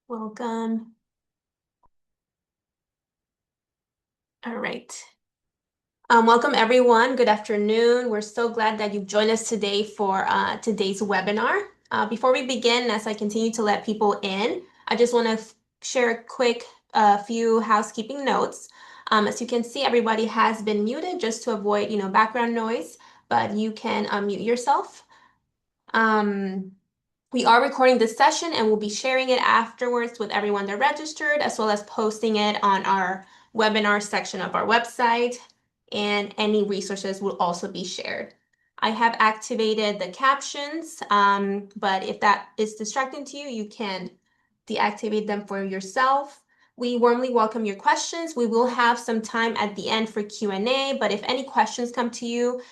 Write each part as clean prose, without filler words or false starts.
Welcome. All right. Welcome everyone. Good afternoon. We're so glad that you've joined us today for today's webinar. Before we begin, as I continue to let people in, I just want to share a quick few housekeeping notes. As you can see, everybody has been muted just to avoid, background noise, but you can unmute yourself. We are recording this session and we'll be sharing it afterwards with everyone that registered, as well as posting it on our webinar section of our website, and any resources will also be shared. I have activated the captions, but if that is distracting to you, you can deactivate them for yourself. We warmly welcome your questions. We will have some time at the end for Q&A, but if any questions come to you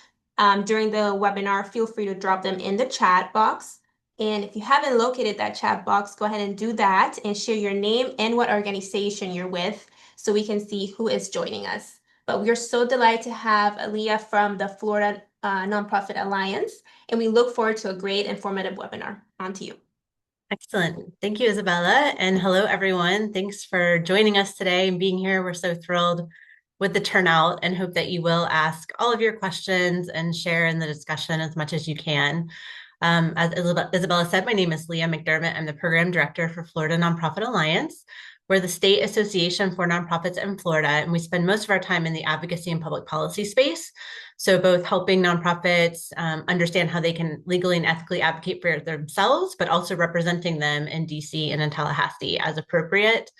during the webinar, feel free to drop them in the chat box. And if you haven't located that chat box, go ahead and do that and share your name and what organization you're with so we can see who is joining us. But we're so delighted to have Aaliyah from the Florida Nonprofit Alliance, and we look forward to a great informative webinar. On to you. Excellent. Thank you, Isabella. And hello, everyone. Thanks for joining us today and being here. We're so thrilled with the turnout and hope that you will ask all of your questions and share in the discussion as much as you can. As Isabella said, my name is Leah McDermott. I'm the program director for Florida Nonprofit Alliance. We're the state association for nonprofits in Florida, and we spend most of our time in the advocacy and public policy space. So both helping nonprofits understand how they can legally and ethically advocate for themselves, but also representing them in DC and in Tallahassee as appropriate.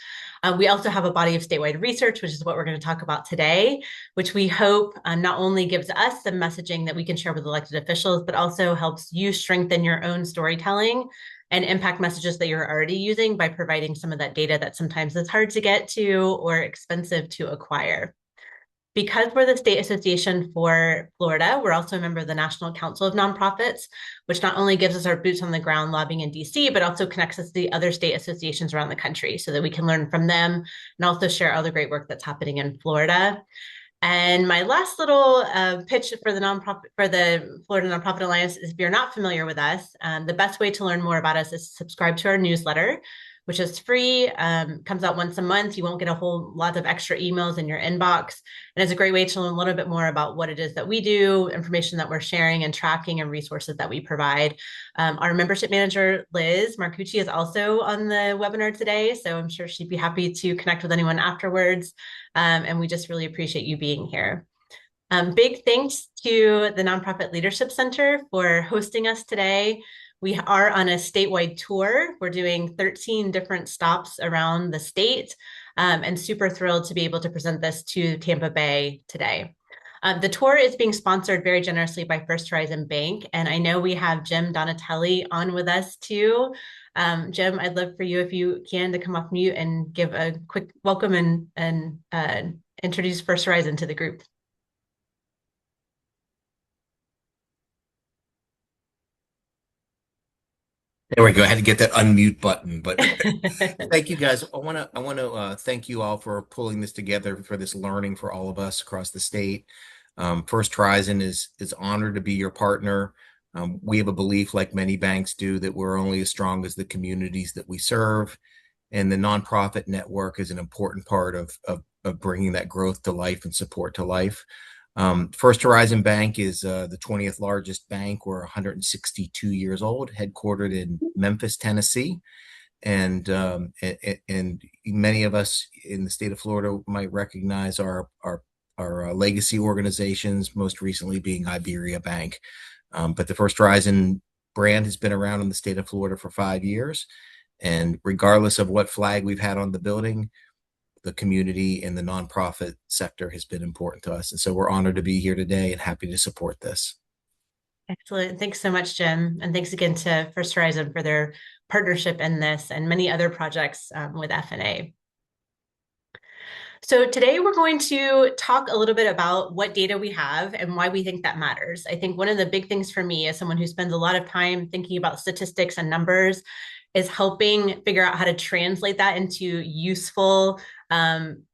We also have a body of statewide research, which is what we're going to talk about today, which we hope not only gives us the messaging that we can share with elected officials, but also helps you strengthen your own storytelling and impact messages that you're already using by providing some of that data that sometimes is hard to get to or expensive to acquire. Because we're the State Association for Florida, we're also a member of the National Council of Nonprofits, which not only gives us our boots on the ground lobbying in DC, but also connects us to the other state associations around the country so that we can learn from them and also share all the great work that's happening in Florida. And my last little pitch for the Florida Nonprofit Alliance is if you're not familiar with us, the best way to learn more about us is subscribe to our newsletter, which is free, comes out once a month. You won't get a whole lot of extra emails in your inbox. And it's a great way to learn a little bit more about what it is that we do, information that we're sharing and tracking, and resources that we provide. Our membership manager, Liz Marcucci, is also on the webinar today, so I'm sure she'd be happy to connect with anyone afterwards. And we just really appreciate you being here. Big thanks to the Nonprofit Leadership Center for hosting us today. We are on a statewide tour. We're doing 13 different stops around the state, and super thrilled to be able to present this to Tampa Bay today. The tour is being sponsored very generously by First Horizon Bank, and I know we have Jim Donatelli on with us too. Jim, I'd love for you, if you can, to come off mute and give a quick welcome and introduce First Horizon to the group. There we go. I had to get that unmute button, but thank you guys. I want to thank you all for pulling this together for this learning for all of us across the state. First Horizon is honored to be your partner. We have a belief, like many banks do, that we're only as strong as the communities that we serve, and the nonprofit network is an important part of bringing that growth to life and support to life. First Horizon Bank is the 20th largest bank. We're 162 years old, headquartered in Memphis, Tennessee. And many of us in the state of Florida might recognize our legacy organizations, most recently being Iberia Bank. But the First Horizon brand has been around in the state of Florida for 5 years. And regardless of what flag we've had on the building, the community and the nonprofit sector has been important to us. And so we're honored to be here today and happy to support this. Excellent. Thanks so much, Jim. And thanks again to First Horizon for their partnership in this and many other projects with FNA. So today we're going to talk a little bit about what data we have and why we think that matters. I think one of the big things for me, as someone who spends a lot of time thinking about statistics and numbers, is helping figure out how to translate that into useful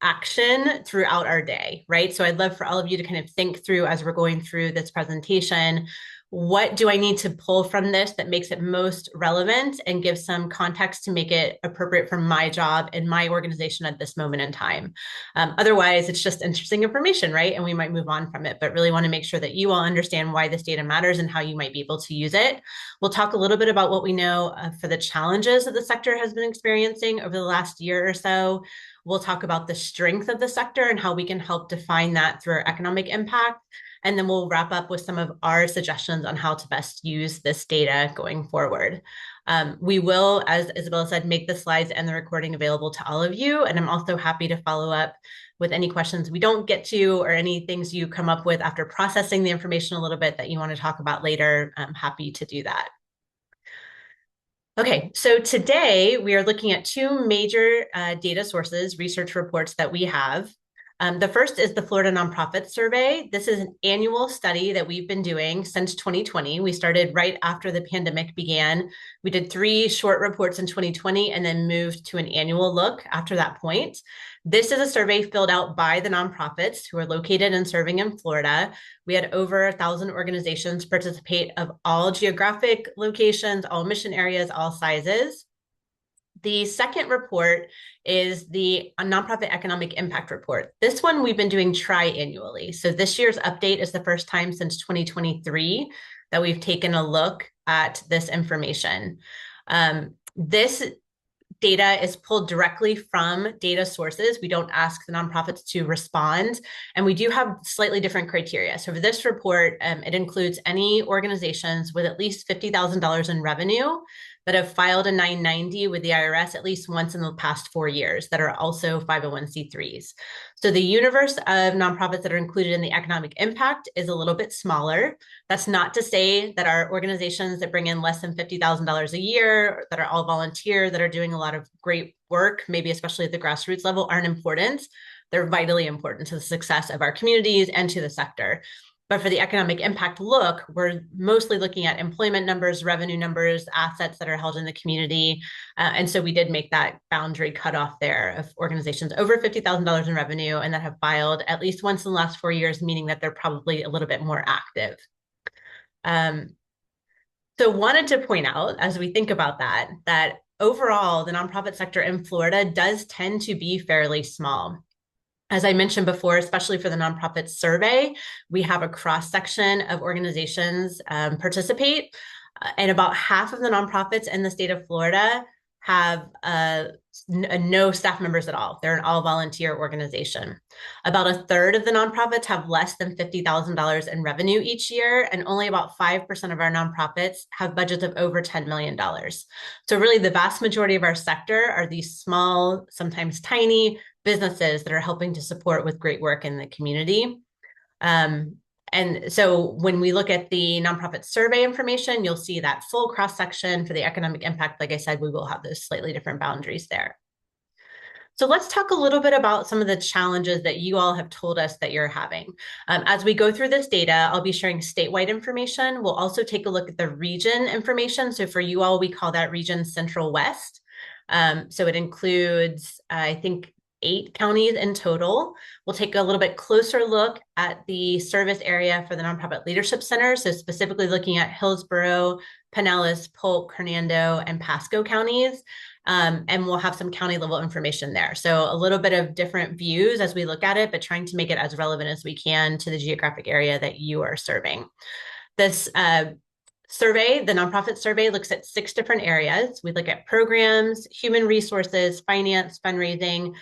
action throughout our day, right? So I'd love for all of you to kind of think through, as we're going through this presentation, what do I need to pull from this that makes it most relevant and give some context to make it appropriate for my job and my organization at this moment in time. Otherwise, it's just interesting information, right? And we might move on from it, but really want to make sure that you all understand why this data matters and how you might be able to use it. We'll talk a little bit about what we know for the challenges that the sector has been experiencing over the last year or so. We'll talk about the strength of the sector and how we can help define that through our economic impact. And then we'll wrap up with some of our suggestions on how to best use this data going forward. We will, as Isabella said, make the slides and the recording available to all of you. And I'm also happy to follow up with any questions we don't get to or any things you come up with after processing the information a little bit that you want to talk about later. I'm happy to do that. Okay, so today we are looking at two major data sources, research reports that we have. The first is the Florida Nonprofit Survey. This is an annual study that we've been doing since 2020. We started right after the pandemic began. We did 3 short reports in 2020 and then moved to an annual look after that point. This is a survey filled out by the nonprofits who are located and serving in Florida. We had over 1,000 organizations participate of all geographic locations, all mission areas, all sizes. The second report is the Nonprofit Economic Impact Report. This one we've been doing tri-annually. So this year's update is the first time since 2023 that we've taken a look at this information. This data is pulled directly from data sources. We don't ask the nonprofits to respond, and we do have slightly different criteria. So for this report, it includes any organizations with at least $50,000 in revenue that have filed a 990 with the IRS at least once in the past 4 years that are also 501c3s. So the universe of nonprofits that are included in the economic impact is a little bit smaller. That's not to say that our organizations that bring in less than $50,000 a year, that are all volunteer, that are doing a lot of great work, maybe especially at the grassroots level, aren't important. They're vitally important to the success of our communities and to the sector. But for the economic impact look, we're mostly looking at employment numbers, revenue numbers, assets that are held in the community. And so we did make that boundary cutoff there of organizations over $50,000 in revenue and that have filed at least once in the last 4 years, meaning that they're probably a little bit more active. So wanted to point out, as we think about that overall, the nonprofit sector in Florida does tend to be fairly small. As I mentioned before, especially for the nonprofit survey, we have a cross-section of organizations participate, and about half of the nonprofits in the state of Florida have no staff members at all. They're an all-volunteer organization. About a third of the nonprofits have less than $50,000 in revenue each year, and only about 5% of our nonprofits have budgets of over $10 million. So really the vast majority of our sector are these small, sometimes tiny, businesses that are helping to support with great work in the community. And so when we look at the nonprofit survey information, you'll see that full cross-section. For the economic impact. Like I said, we will have those slightly different boundaries there. So let's talk a little bit about some of the challenges that you all have told us that you're having. As we go through this data, I'll be sharing statewide information. We'll also take a look at the region information. So for you all, we call that region Central West. So it includes, I think, 8 counties in total. We'll take a little bit closer look at the service area for the Nonprofit Leadership Center. So specifically looking at Hillsborough, Pinellas, Polk, Hernando, and Pasco counties. And we'll have some county level information there. So a little bit of different views as we look at it, but trying to make it as relevant as we can to the geographic area that you are serving. This survey, the nonprofit survey, looks at 6 different areas. We look at programs, human resources, finance, fundraising,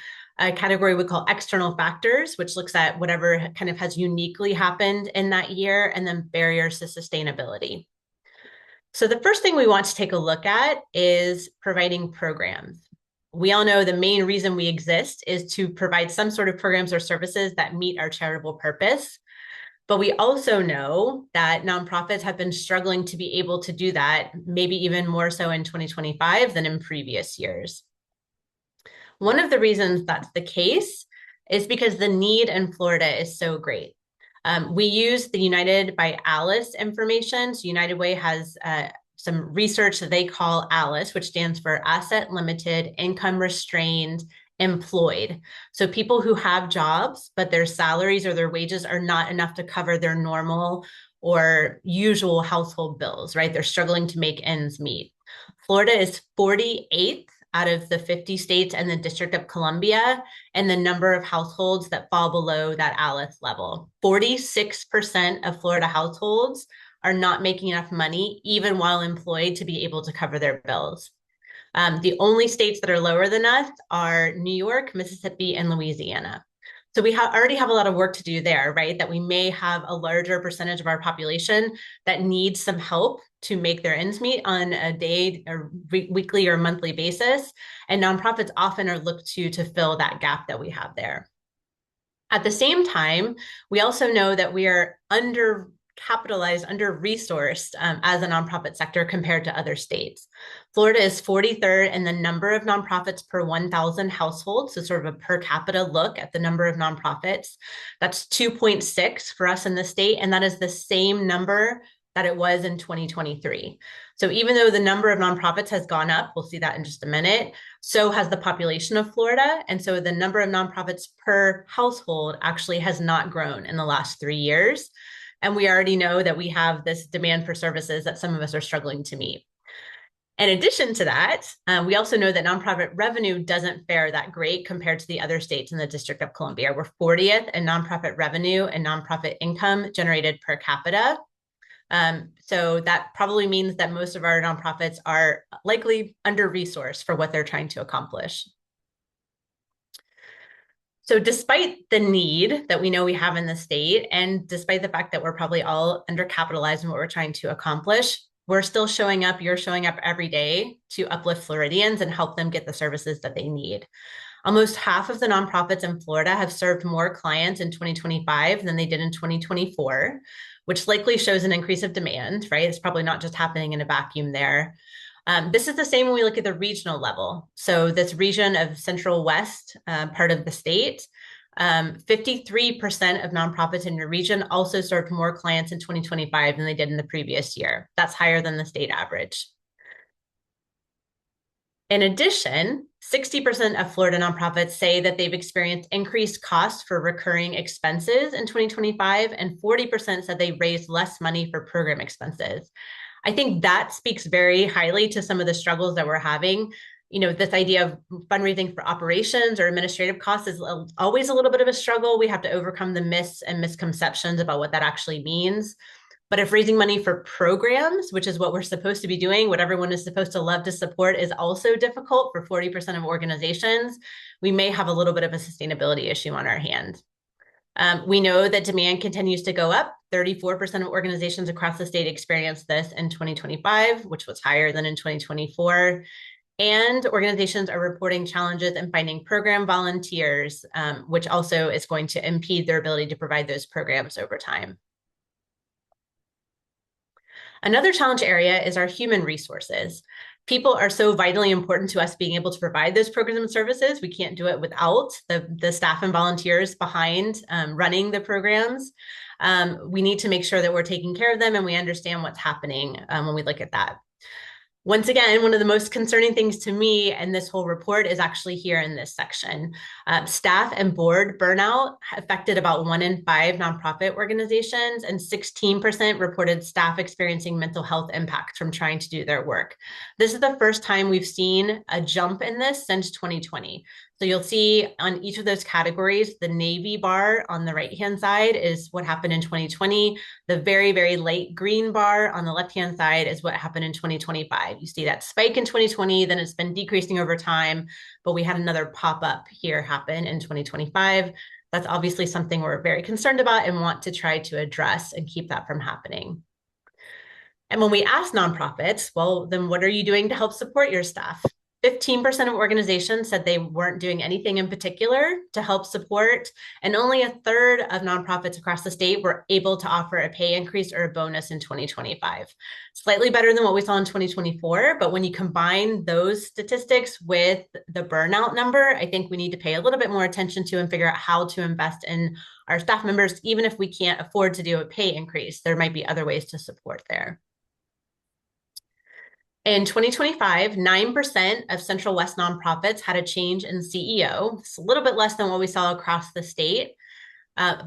a category we call external factors, which looks at whatever kind of has uniquely happened in that year, and then barriers to sustainability. So the first thing we want to take a look at is providing programs. We all know the main reason we exist is to provide some sort of programs or services that meet our charitable purpose. But we also know that nonprofits have been struggling to be able to do that, maybe even more so in 2025 than in previous years. One of the reasons that's the case is because the need in Florida is so great. We use the United by ALICE information. So United Way has some research that they call ALICE, which stands for Asset Limited, Income Restrained, Employed. So people who have jobs, but their salaries or their wages are not enough to cover their normal or usual household bills, right? They're struggling to make ends meet. Florida is 48th out of the 50 states and the District of Columbia, and the number of households that fall below that ALICE level. 46% of Florida households are not making enough money, even while employed, to be able to cover their bills. The only states that are lower than us are New York, Mississippi, and Louisiana. So we already have a lot of work to do there, right? That we may have a larger percentage of our population that needs some help to make their ends meet on a day or weekly or monthly basis. And nonprofits often are looked to fill that gap that we have there. At the same time, we also know that we are undercapitalized, under-resourced as a nonprofit sector compared to other states. Florida is 43rd in the number of nonprofits per 1,000 households, so sort of a per capita look at the number of nonprofits. That's 2.6 for us in the state, and that is the same number that it was in 2023. So even though the number of nonprofits has gone up, we'll see that in just a minute, so has the population of Florida. And so the number of nonprofits per household actually has not grown in the last 3 years. And we already know that we have this demand for services that some of us are struggling to meet. In addition to that, we also know that nonprofit revenue doesn't fare that great compared to the other states in the District of Columbia. We're 40th in nonprofit revenue and nonprofit income generated per capita. So that probably means that most of our nonprofits are likely under-resourced for what they're trying to accomplish. So despite the need that we know we have in the state, and despite the fact that we're probably all undercapitalized in what we're trying to accomplish, we're still showing up, you're showing up every day to uplift Floridians and help them get the services that they need. Almost half of the nonprofits in Florida have served more clients in 2025 than they did in 2024, which likely shows an increase of demand, right? It's probably not just happening in a vacuum there. This is the same when we look at the regional level. So this region of Central West part of the state, 53% of nonprofits in your region also served more clients in 2025 than they did in the previous year. That's higher than the state average. In addition, 60% of Florida nonprofits say that they've experienced increased costs for recurring expenses in 2025, and 40% said they raised less money for program expenses. I think that speaks very highly to some of the struggles that we're having. You know, this idea of fundraising for operations or administrative costs is always a little bit of a struggle. We have to overcome the myths and misconceptions about what that actually means. But if raising money for programs, which is what we're supposed to be doing, what everyone is supposed to love to support, is also difficult for 40% of organizations, we may have a little bit of a sustainability issue on our hands. We know that demand continues to go up. 34% of organizations across the state experienced this in 2025, which was higher than in 2024. And organizations are reporting challenges in finding program volunteers, which also is going to impede their ability to provide those programs over time. Another challenge area is our human resources. People are so vitally important to us being able to provide those programs and services. We can't do it without the staff and volunteers behind running the programs. We need to make sure that we're taking care of them and we understand what's happening when we look at that. Once again, one of the most concerning things to me in this whole report is actually here in this section. Staff and board burnout affected about 1 in 5 nonprofit organizations, and 16% reported staff experiencing mental health impacts from trying to do their work. This is the first time we've seen a jump in this since 2020. So you'll see on each of those categories, the navy bar on the right-hand side is what happened in 2020. The very, very light green bar on the left-hand side is what happened in 2025. You see that spike in 2020, then it's been decreasing over time, but we had another pop-up here happen in 2025. That's obviously something we're very concerned about and want to try to address and keep that from happening. And when we ask nonprofits, well, then what are you doing to help support your staff? 15% of organizations said they weren't doing anything in particular to help support, and only a third of nonprofits across the state were able to offer a pay increase or a bonus in 2025. Slightly better than what we saw in 2024, but when you combine those statistics with the burnout number, I think we need to pay a little bit more attention to and figure out how to invest in our staff members. Even if we can't afford to do a pay increase, there might be other ways to support there. In 2025, 9% of Central West nonprofits had a change in CEO. It's a little bit less than what we saw across the state.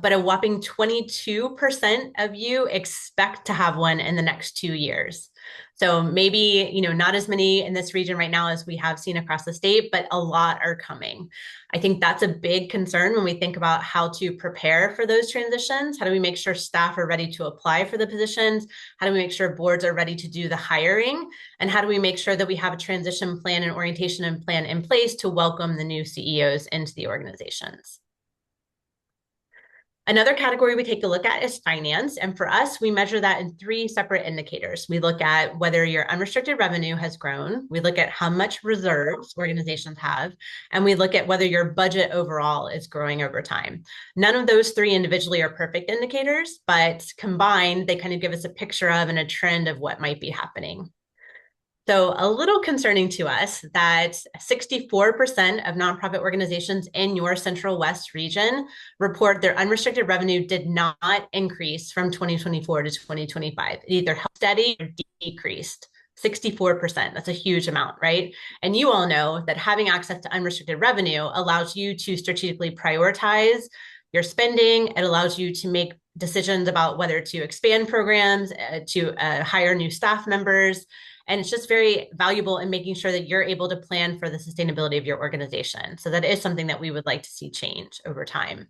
but a whopping 22% of you expect to have one in the next 2 years. So maybe, not as many in this region right now as we have seen across the state, but a lot are coming. I think that's a big concern when we think about how to prepare for those transitions. How do we make sure staff are ready to apply for the positions? How do we make sure boards are ready to do the hiring? And how do we make sure that we have a transition plan and orientation and plan in place to welcome the new CEOs into the organizations? Another category we take a look at is finance. And for us, we measure that in 3 separate indicators. We look at whether your unrestricted revenue has grown. We look at how much reserves organizations have. And we look at whether your budget overall is growing over time. None of those 3 individually are perfect indicators, but combined, they kind of give us a picture of and a trend of what might be happening. So a little concerning to us that 64% of nonprofit organizations in your Central West region report their unrestricted revenue did not increase from 2024 to 2025. It either held steady or decreased. 64%. That's a huge amount, right? And you all know that having access to unrestricted revenue allows you to strategically prioritize your spending. It allows you to make decisions about whether to expand programs, to hire new staff members. And it's just very valuable in making sure that you're able to plan for the sustainability of your organization. So that is something that we would like to see change over time.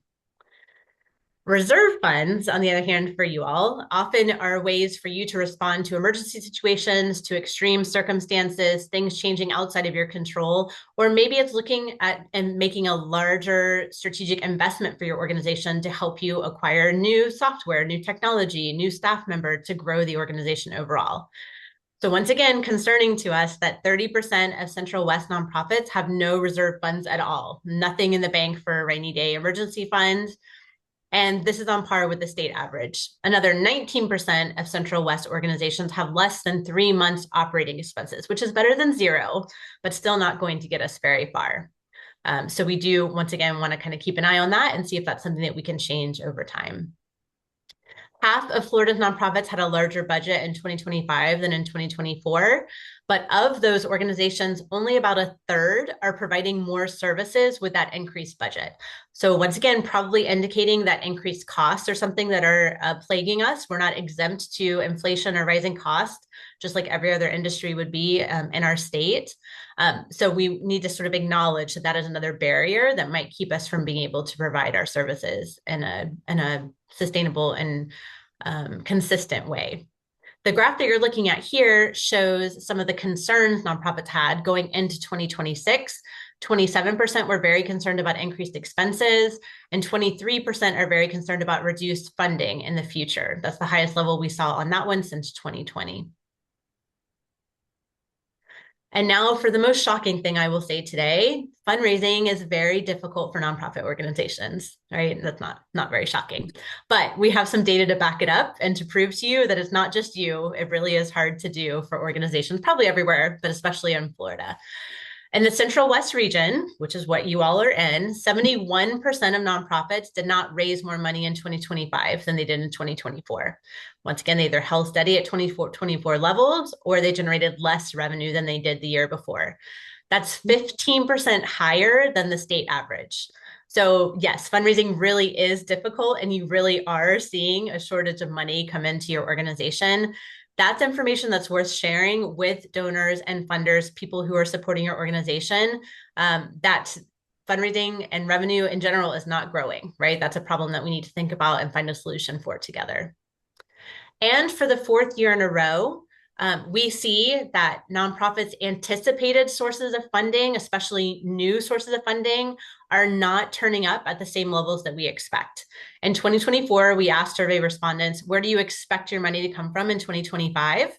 Reserve funds, on the other hand, for you all, often are ways for you to respond to emergency situations, to extreme circumstances, things changing outside of your control, or maybe it's looking at and making a larger strategic investment for your organization to help you acquire new software, new technology, new staff member to grow the organization overall. So once again, concerning to us that 30% of Central West nonprofits have no reserve funds at all, nothing in the bank for a rainy day emergency fund. And this is on par with the state average. Another 19% of Central West organizations have less than 3 months operating expenses, which is better than 0, but still not going to get us very far. So we do, once again, want to kind of keep an eye on that and see if that's something that we can change over time. Half of Florida's nonprofits had a larger budget in 2025 than in 2024. But of those organizations, only about a third are providing more services with that increased budget. So once again, probably indicating that increased costs are something that are plaguing us. We're not exempt to inflation or rising costs, just like every other industry would be in our state. So we need to sort of acknowledge that that is another barrier that might keep us from being able to provide our services in a sustainable and consistent way. The graph that you're looking at here shows some of the concerns nonprofits had going into 2026. 27% were very concerned about increased expenses, and 23% are very concerned about reduced funding in the future. That's the highest level we saw on that one since 2020. And now for the most shocking thing I will say today, fundraising is very difficult for nonprofit organizations, right? That's not very shocking, but we have some data to back it up and to prove to you that it's not just you. It really is hard to do for organizations, probably everywhere, but especially in Florida. In the Central West region, which is what you all are in, 71% of nonprofits did not raise more money in 2025 than they did in 2024. Once again, they either held steady at 2024 levels or they generated less revenue than they did the year before. That's 15% higher than the state average. So yes, fundraising really is difficult and you really are seeing a shortage of money come into your organization. That's information that's worth sharing with donors and funders, people who are supporting your organization, that fundraising and revenue in general is not growing, right? That's a problem that we need to think about and find a solution for together. And for the 4th year in a row, we see that nonprofits' anticipated sources of funding, especially new sources of funding, are not turning up at the same levels that we expect. In 2024, we asked survey respondents, where do you expect your money to come from in 2025?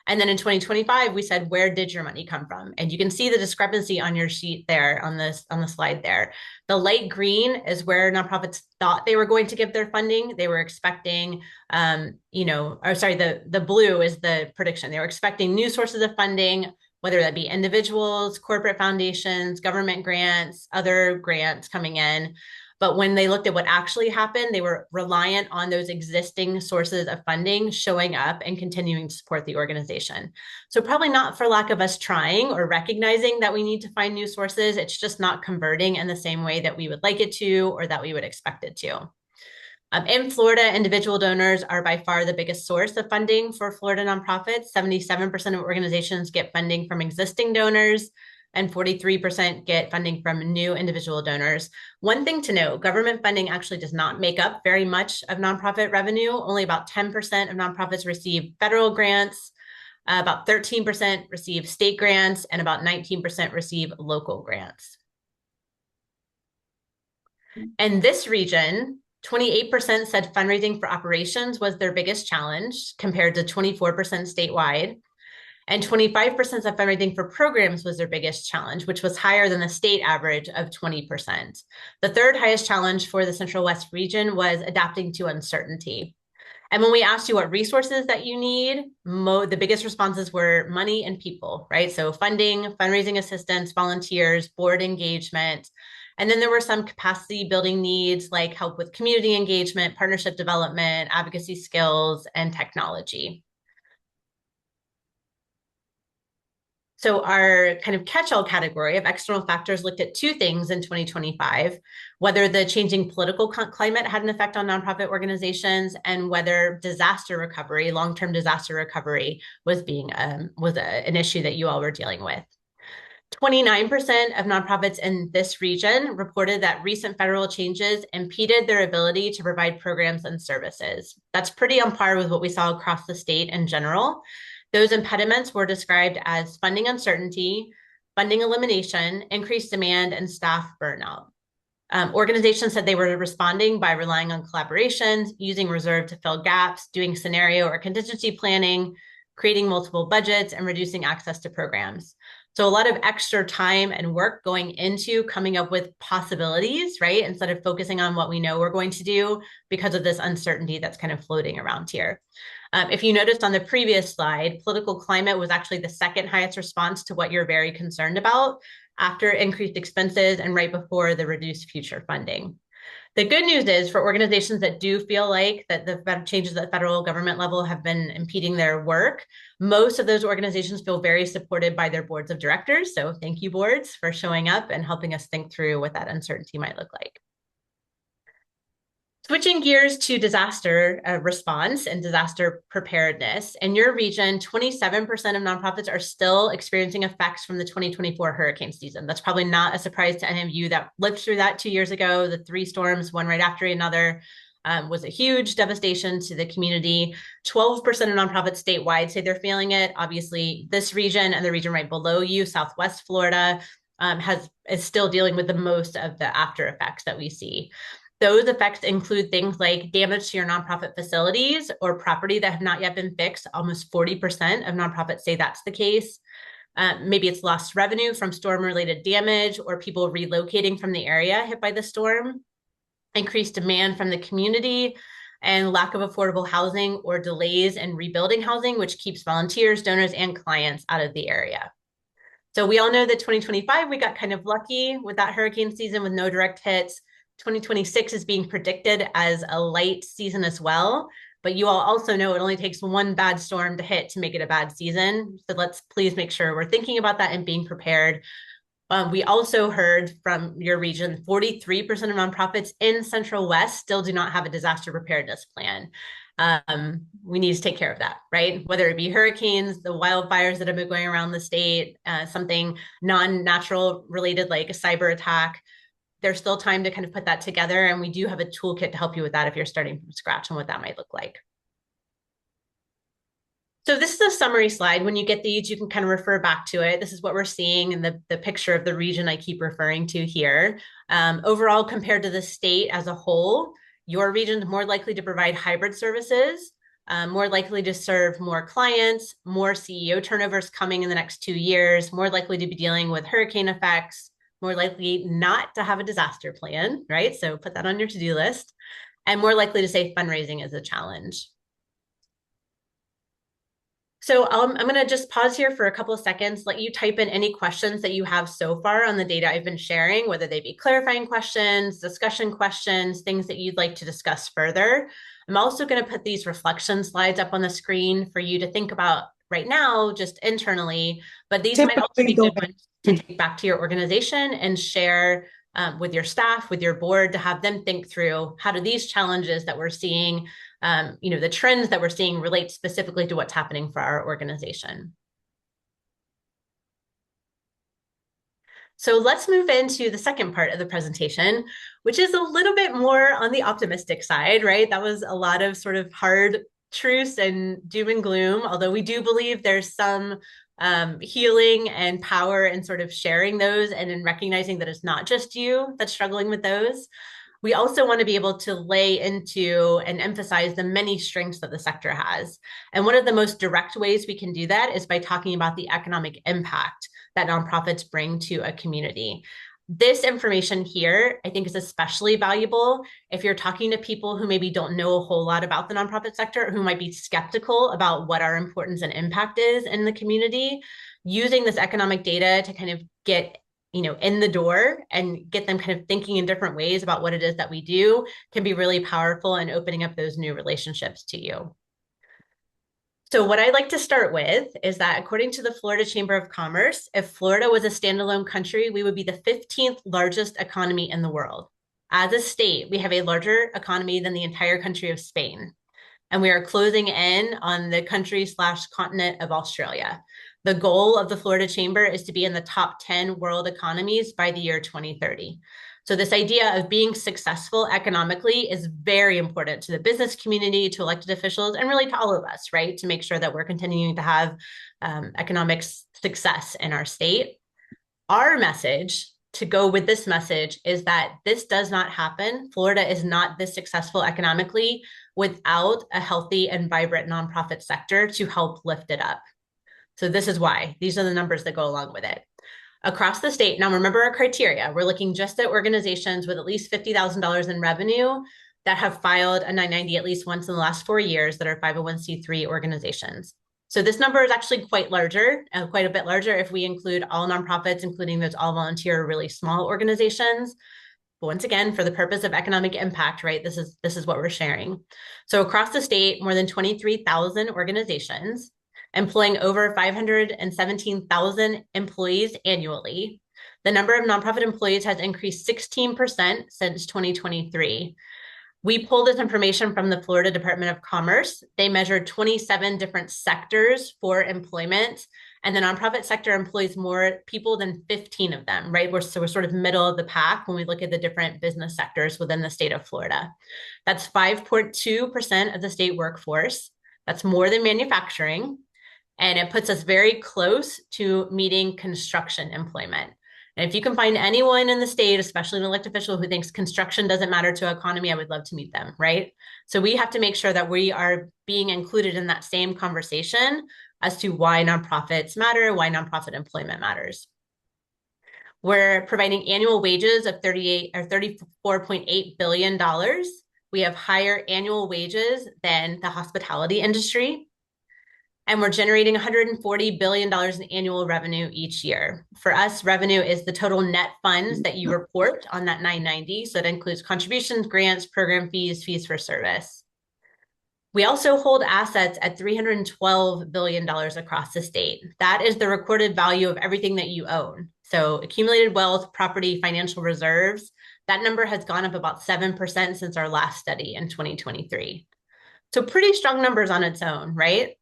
And then in 2025, we said, where did your money come from? And you can see the discrepancy on your sheet there on the slide there. The light green is where nonprofits thought they were going to give their funding. They were expecting, the blue is the prediction. They were expecting new sources of funding, whether that be individuals, corporate foundations, government grants, other grants coming in. But when they looked at what actually happened, they were reliant on those existing sources of funding showing up and continuing to support the organization. So probably not for lack of us trying or recognizing that we need to find new sources. It's just not converting in the same way that we would like it to or that we would expect it to. In Florida, individual donors are by far the biggest source of funding for Florida nonprofits. 77% of organizations get funding from existing donors, and 43% get funding from new individual donors. One thing to note, government funding actually does not make up very much of nonprofit revenue. Only about 10% of nonprofits receive federal grants, about 13% receive state grants, and about 19% receive local grants. And this region, 28% said fundraising for operations was their biggest challenge, compared to 24% statewide. And 25% said fundraising for programs was their biggest challenge, which was higher than the state average of 20%. The third highest challenge for the Central West region was adapting to uncertainty. And when we asked you what resources that you need, the biggest responses were money and people, right? So funding, fundraising assistance, volunteers, board engagement. And then there were some capacity building needs like help with community engagement, partnership development, advocacy skills, and technology. So our kind of catch-all category of external factors looked at two things in 2025, whether the changing political climate had an effect on nonprofit organizations and whether disaster recovery, long-term disaster recovery was an issue that you all were dealing with. 29% of nonprofits in this region reported that recent federal changes impeded their ability to provide programs and services. That's pretty on par with what we saw across the state in general. Those impediments were described as funding uncertainty, funding elimination, increased demand, and staff burnout. Organizations said they were responding by relying on collaborations, using reserve to fill gaps, doing scenario or contingency planning, creating multiple budgets, and reducing access to programs. So a lot of extra time and work going into coming up with possibilities, right? Instead of focusing on what we know we're going to do because of this uncertainty that's kind of floating around here. If you noticed on the previous slide, political climate was actually the second highest response to what you're very concerned about after increased expenses and right before the reduced future funding. The good news is for organizations that do feel like that the changes at the federal government level have been impeding their work, most of those organizations feel very supported by their boards of directors. So thank you, boards, for showing up and helping us think through what that uncertainty might look like. Switching gears to disaster response and disaster preparedness. In your region, 27% of nonprofits are still experiencing effects from the 2024 hurricane season. That's probably not a surprise to any of you that lived through that 2 years ago. The 3 storms, one right after another, was a huge devastation to the community. 12% of nonprofits statewide say they're feeling it. Obviously, this region and the region right below you, Southwest Florida, is still dealing with the most of the after effects that we see. Those effects include things like damage to your nonprofit facilities or property that have not yet been fixed. Almost 40% of nonprofits say that's the case. Maybe it's lost revenue from storm-related damage or people relocating from the area hit by the storm, increased demand from the community, and lack of affordable housing or delays in rebuilding housing, which keeps volunteers, donors, and clients out of the area. So we all know that 2025, we got kind of lucky with that hurricane season with no direct hits. 2026 is being predicted as a light season as well, but you all also know it only takes one bad storm to hit to make it a bad season. So let's please make sure we're thinking about that and being prepared. We also heard from your region, 43% of nonprofits in Central West still do not have a disaster preparedness plan. We need to take care of that, right? Whether it be hurricanes, the wildfires that have been going around the state, something non-natural related like a cyber attack. There's still time to kind of put that together. And we do have a toolkit to help you with that if you're starting from scratch and what that might look like. So this is a summary slide. When you get these, you can kind of refer back to it. This is what we're seeing in the picture of the region I keep referring to here. Overall, compared to the state as a whole, your region is more likely to provide hybrid services, more likely to serve more clients, more CEO turnovers coming in the next 2 years, more likely to be dealing with hurricane effects, more likely not to have a disaster plan, right? So put that on your to-do list, and more likely to say fundraising is a challenge. So I'm going to just pause here for a couple of seconds, let you type in any questions that you have so far on the data I've been sharing, whether they be clarifying questions, discussion questions, things that you'd like to discuss further. I'm also going to put these reflection slides up on the screen for you to think about right now, just internally, but these might also be good ones to take back to your organization and share with your staff, with your board, to have them think through how do these challenges that we're seeing, the trends that we're seeing relate specifically to what's happening for our organization. So let's move into the second part of the presentation, which is a little bit more on the optimistic side, right? That was a lot of sort of hard truths and doom and gloom, although we do believe there's some healing and power in sort of sharing those and in recognizing that it's not just you that's struggling with those. We also want to be able to lay into and emphasize the many strengths that the sector has. And one of the most direct ways we can do that is by talking about the economic impact that nonprofits bring to a community. This information here, I think, is especially valuable if you're talking to people who maybe don't know a whole lot about the nonprofit sector, who might be skeptical about what our importance and impact is in the community. Using this economic data to kind of get in the door and get them kind of thinking in different ways about what it is that we do can be really powerful in opening up those new relationships to you. So what I'd like to start with is that according to the Florida Chamber of Commerce, if Florida was a standalone country, we would be the 15th largest economy in the world. As a state, we have a larger economy than the entire country of Spain. And we are closing in on the country/continent of Australia. The goal of the Florida Chamber is to be in the top 10 world economies by the year 2030. So this idea of being successful economically is very important to the business community, to elected officials, and really to all of us, right? To make sure that we're continuing to have economic success in our state. Our message to go with this message is that this does not happen. Florida is not this successful economically without a healthy and vibrant nonprofit sector to help lift it up. So this is why. These are the numbers that go along with it. Across the state, now remember our criteria. We're looking just at organizations with at least $50,000 in revenue that have filed a 990 at least once in the last 4 years that are 501c3 organizations. So this number is actually quite a bit larger if we include all nonprofits, including those all volunteer, really small organizations. But once again, for the purpose of economic impact, right, this is what we're sharing. So across the state, more than 23,000 organizations employing over 517,000 employees annually. The number of nonprofit employees has increased 16% since 2023. We pulled this information from the Florida Department of Commerce. They measured 27 different sectors for employment, and the nonprofit sector employs more people than 15 of them, right? We're sort of middle of the pack when we look at the different business sectors within the state of Florida. That's 5.2% of the state workforce. That's more than manufacturing. And it puts us very close to meeting construction employment. And if you can find anyone in the state, especially an elected official, who thinks construction doesn't matter to our economy, I would love to meet them, right? So we have to make sure that we are being included in that same conversation as to why nonprofits matter, why nonprofit employment matters. We're providing annual wages of $34.8 billion. We have higher annual wages than the hospitality industry. And we're generating $140 billion in annual revenue each year. For us, revenue is the total net funds that you report on that 990. So it includes contributions, grants, program fees, fees for service. We also hold assets at $312 billion across the state. That is the recorded value of everything that you own. So accumulated wealth, property, financial reserves, that number has gone up about 7% since our last study in 2023. So pretty strong numbers on its own, right?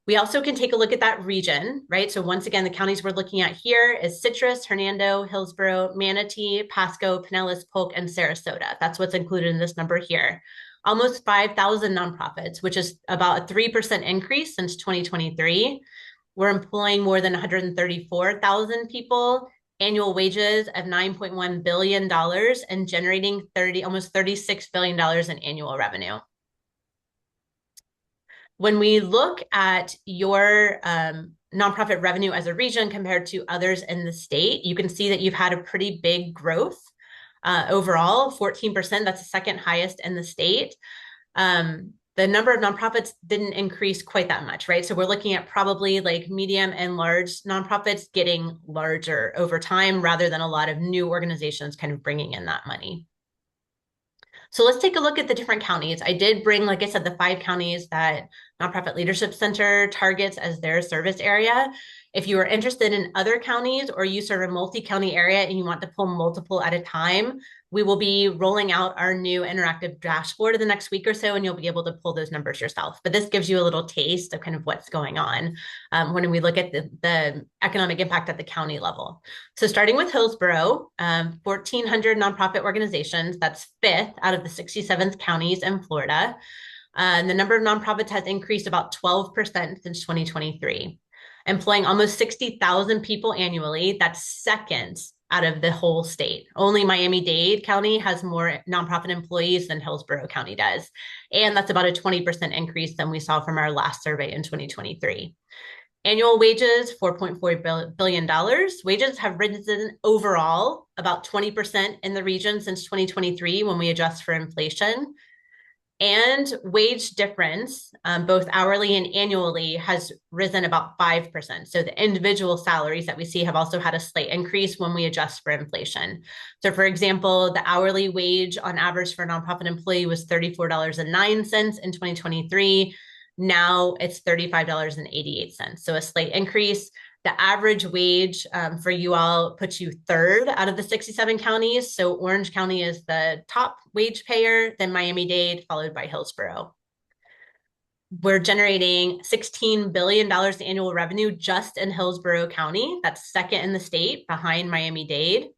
We also can take a look at that region, right? So once again, the counties we're looking at here is Citrus, Hernando, Hillsborough, Manatee, Pasco, Pinellas, Polk, and Sarasota. That's what's included in this number here. Almost 5,000 nonprofits, which is about a 3% increase since 2023. We're employing more than 134,000 people, annual wages of $9.1 billion, and generating almost $36 billion in annual revenue. When we look at your nonprofit revenue as a region compared to others in the state, you can see that you've had a pretty big growth overall, 14%. That's the second highest in the state. The number of nonprofits didn't increase quite that much, right? So we're looking at probably like medium and large nonprofits getting larger over time rather than a lot of new organizations kind of bringing in that money. So let's take a look at the different counties. I did bring, like I said, the 5 counties that Nonprofit Leadership Center targets as their service area. If you are interested in other counties or you serve a multi-county area and you want to pull multiple at a time, we will be rolling out our new interactive dashboard in the next week or so, and you'll be able to pull those numbers yourself. But this gives you a little taste of kind of what's going on when we look at the economic impact at the county level. So starting with Hillsborough, 1,400 nonprofit organizations, that's 5th out of the 67th counties in Florida. And the number of nonprofits has increased about 12% since 2023, employing almost 60,000 people annually. That's 2nd out of the whole state. Only Miami-Dade County has more nonprofit employees than Hillsborough County does. And that's about a 20% increase than we saw from our last survey in 2023. Annual wages, $4.4 billion. Wages have risen overall about 20% in the region since 2023 when we adjust for inflation. And wage difference, both hourly and annually, has risen about 5%. So the individual salaries that we see have also had a slight increase when we adjust for inflation. So for example, the hourly wage on average for a nonprofit employee was $34.09 in 2023. Now it's $35.88. So a slight increase. The average wage for you all puts you 3rd out of the 67 counties. So Orange County is the top wage payer, then Miami-Dade, followed by Hillsborough. We're generating $16 billion annual revenue just in Hillsborough County. That's 2nd in the state behind Miami-Dade.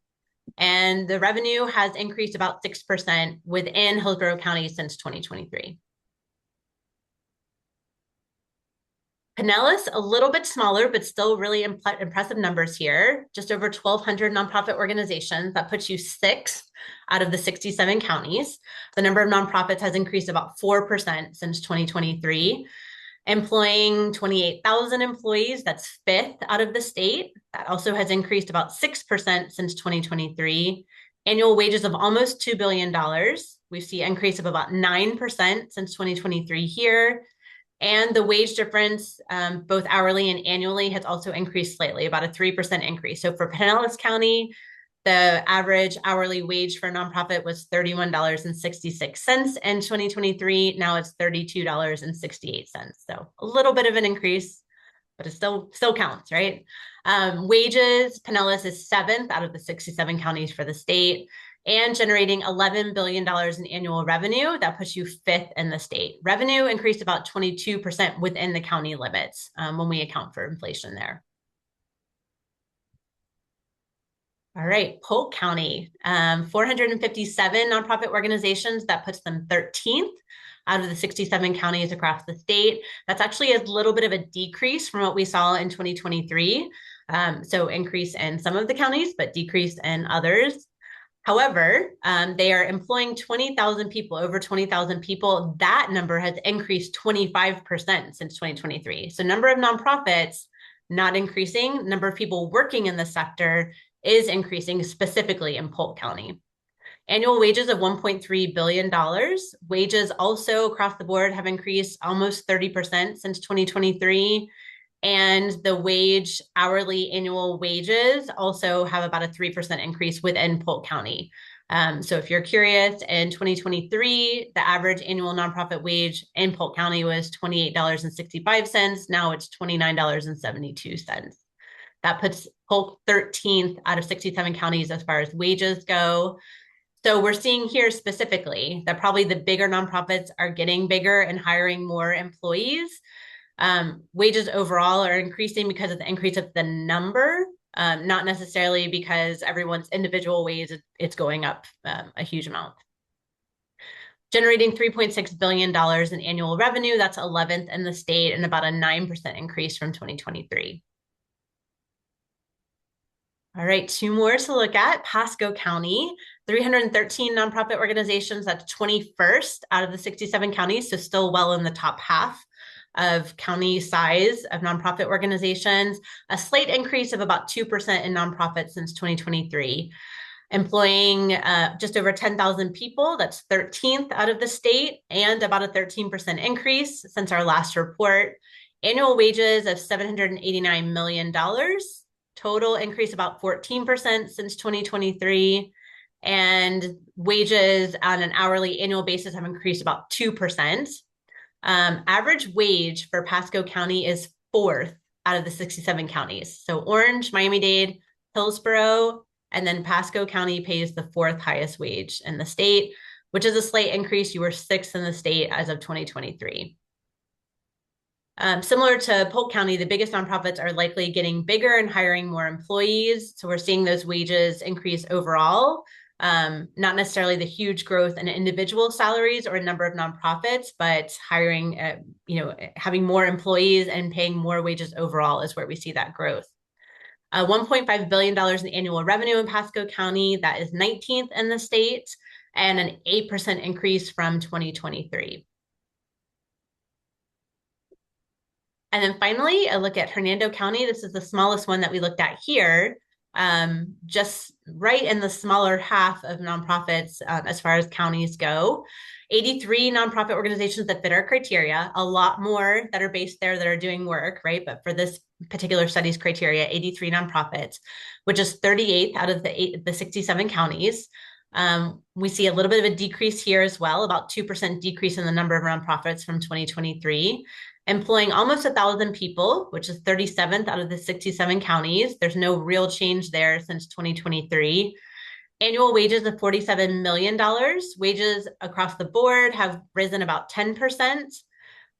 And the revenue has increased about 6% within Hillsborough County since 2023. Pinellas, a little bit smaller, but still really impressive numbers here. Just over 1,200 nonprofit organizations. That puts you 6th out of the 67 counties. The number of nonprofits has increased about 4% since 2023, employing 28,000 employees. That's 5th out of the state. That also has increased about 6% since 2023. Annual wages of almost $2 billion. We see an increase of about 9% since 2023 here. And the wage difference, both hourly and annually, has also increased slightly, about a 3% increase. So for Pinellas County, the average hourly wage for a nonprofit was $31.66 in 2023. Now it's $32.68. So a little bit of an increase, but it still counts, right? Wages, Pinellas is 7th out of the 67 counties for the state, and generating $11 billion in annual revenue. That puts you 5th in the state. Revenue increased about 22% within the county limits when we account for inflation there. All right, Polk County, 457 nonprofit organizations. That puts them 13th out of the 67 counties across the state. That's actually a little bit of a decrease from what we saw in 2023. So increase in some of the counties, but decrease in others. However, they are employing 20,000 people, over 20,000 people. That number has increased 25% since 2023. So number of nonprofits not increasing, number of people working in the sector is increasing, specifically in Polk County. Annual wages of $1.3 billion. Wages also across the board have increased almost 30% since 2023. And the wage, hourly annual wages also have about a 3% increase within Polk County. So if you're curious, in 2023, the average annual nonprofit wage in Polk County was $28.65. Now it's $29.72. That puts Polk 13th out of 67 counties as far as wages go. So we're seeing here specifically that probably the bigger nonprofits are getting bigger and hiring more employees. Wages overall are increasing because of the increase of the number, not necessarily because everyone's individual wage it's going up a huge amount. Generating $3.6 billion in annual revenue. That's 11th in the state and about a 9% increase from 2023. All right, 2 more to look at. Pasco County, 313 nonprofit organizations. That's 21st out of the 67 counties, so still well in the top half of county size of nonprofit organizations. A slight increase of about 2% in nonprofits since 2023. Employing just over 10,000 people. That's 13th out of the state and about a 13% increase since our last report. Annual wages of $789 million. Total increase about 14% since 2023. And wages on an hourly annual basis have increased about 2%. Average wage for Pasco County is 4th out of the 67 counties. So Orange, Miami-Dade, Hillsborough, and then Pasco County pays the fourth highest wage in the state, which is a slight increase. You were sixth in the state as of 2023. Similar to Polk County, the biggest nonprofits are likely getting bigger and hiring more employees. So we're seeing those wages increase overall, not necessarily the huge growth in individual salaries or a number of nonprofits, but hiring, having more employees and paying more wages overall is where we see that growth. $1.5 billion in annual revenue in Pasco County, that is 19th in the state, and an 8% increase from 2023. And then finally, a look at Hernando County. This is the smallest one that we looked at here, just right in the smaller half of nonprofits as far as counties go. 83 nonprofit organizations that fit our criteria, a lot more that are based there that are doing work, right? But for this particular study's criteria, 83 nonprofits, which is 38th out of the 67 counties. We see a little bit of a decrease here as well, about 2% decrease in the number of nonprofits from 2023. Employing almost 1,000 people, which is 37th out of the 67 counties. There's no real change there since 2023. Annual wages of $47 million. Wages across the board have risen about 10%.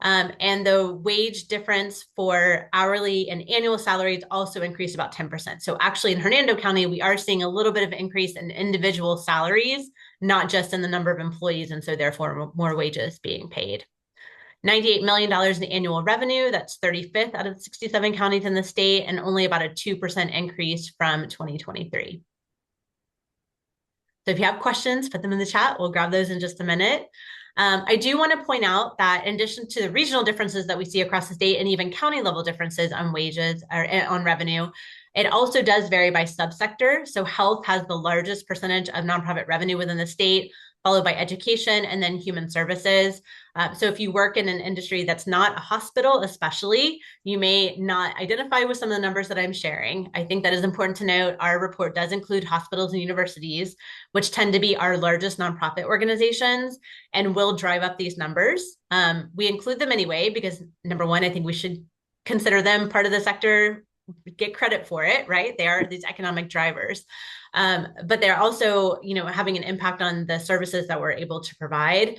And the wage difference for hourly and annual salaries also increased about 10%. So actually in Hernando County, we are seeing a little bit of increase in individual salaries, not just in the number of employees, and so therefore more wages being paid. $98 million in annual revenue, that's 35th out of the 67 counties in the state, and only about a 2% increase from 2023. So if you have questions, put them in the chat. We'll grab those in just a minute. I do want to point out that in addition to the regional differences that we see across the state and even county level differences on wages or on revenue, it also does vary by subsector. So health has the largest percentage of nonprofit revenue within the state, followed by education and then human services. So if you work in an industry that's not a hospital, especially, you may not identify with some of the numbers that I'm sharing. I think that is important to note. Our report does include hospitals and universities, which tend to be our largest nonprofit organizations and will drive up these numbers. We include them anyway, because number one, I think we should consider them part of the sector, get credit for it, right? They are these economic drivers. But they're also, having an impact on the services that we're able to provide.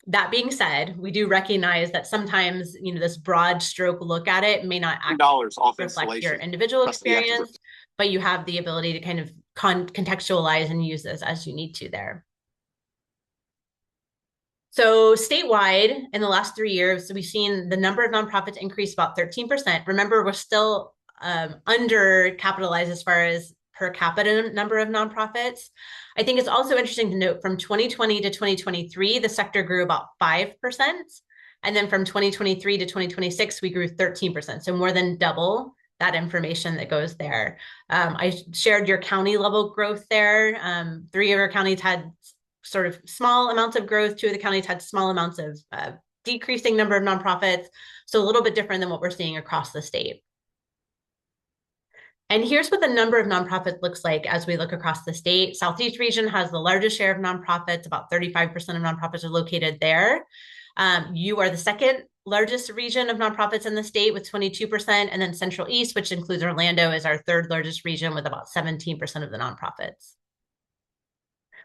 That being said, we do recognize that sometimes, this broad stroke look at it may not actually reflect your individual experience, but you have the ability to kind of contextualize and use this as you need to there. So statewide, in the last 3 years, we've seen the number of nonprofits increase about 13%. Remember, we're still undercapitalized as far as per capita number of nonprofits. I think it's also interesting to note from 2020 to 2023, the sector grew about 5%. And then from 2023 to 2026, we grew 13%. So more than double that information that goes there. I shared your county level growth there. 3 of our counties had sort of small amounts of growth. 2 of the counties had small amounts of decreasing number of nonprofits. So a little bit different than what we're seeing across the state. And here's what the number of nonprofits looks like as we look across the state. Southeast region has the largest share of nonprofits. About 35% of nonprofits are located there. You are the second largest region of nonprofits in the state with 22%. And then Central East, which includes Orlando, is our third largest region with about 17% of the nonprofits.